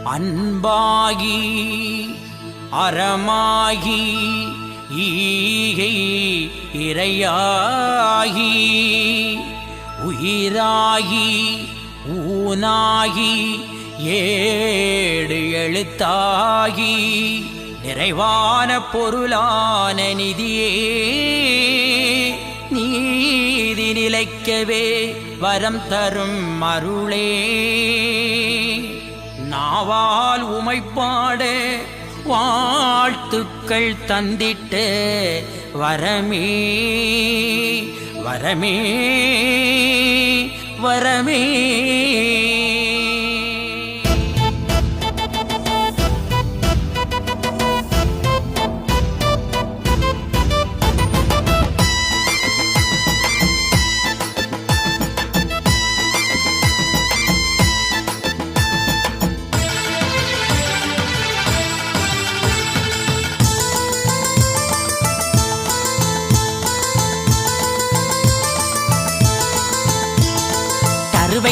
அன்பாகி அறமாகி ஈகை இறையாகி உயிராகி ஊனாகி ஏடு எழுத்தாகி நிறைவான பொருளான நிதியே நீதி நிலைக்கவே வரம் தரும் அருளே நாவால் உமைப்பாட வாழ்த்துக்கள் தந்திட்டு வரமே வரமே வரமே.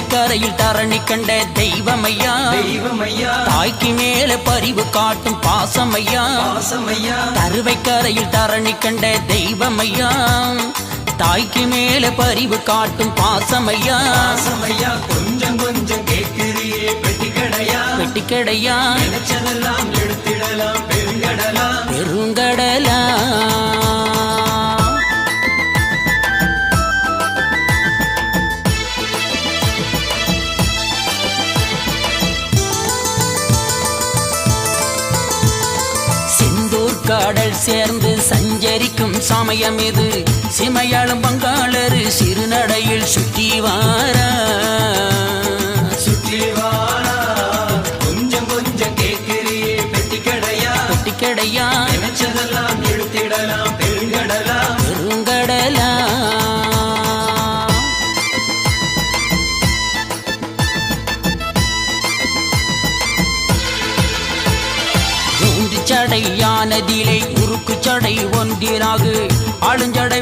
கரையில் தரணி கண்ட தெய்வமையா தெய்வமையா தாய்க்கு மேல பரிவு காட்டும் பாசமையா பாசமையா கரையில் தரணி கண்ட தெய்வமையா தாய்க்கு மேல பரிவு காட்டும் பாசமையா பாசமையா கொஞ்சம் கொஞ்சம் கேட்கிறியே பெட்டிக்கடையா பெட்டிக்கடையா நினைச்சதெல்லாம் எடுத்திடலாம் பெருங்கடலா பெருங்கடலா. கடல் சேர்ந்து சஞ்சரிக்கும் சமயம் இது சிமையாளும் பங்காளரு சிறுநடையில் சுற்றி வாரா சுற்றி வாரா கொஞ்சம் கொஞ்சம் கேட்கிறியே பெட்டிக்கடையா பெட்டிக்கடையா நினைச்சதெல்லாம் எடுத்திடலாம் பெருங்கடலா பெருங்கடலா. சடையானதிலே உருக்கு சடை ஒன்றினாகு ஆளுஞ்சடை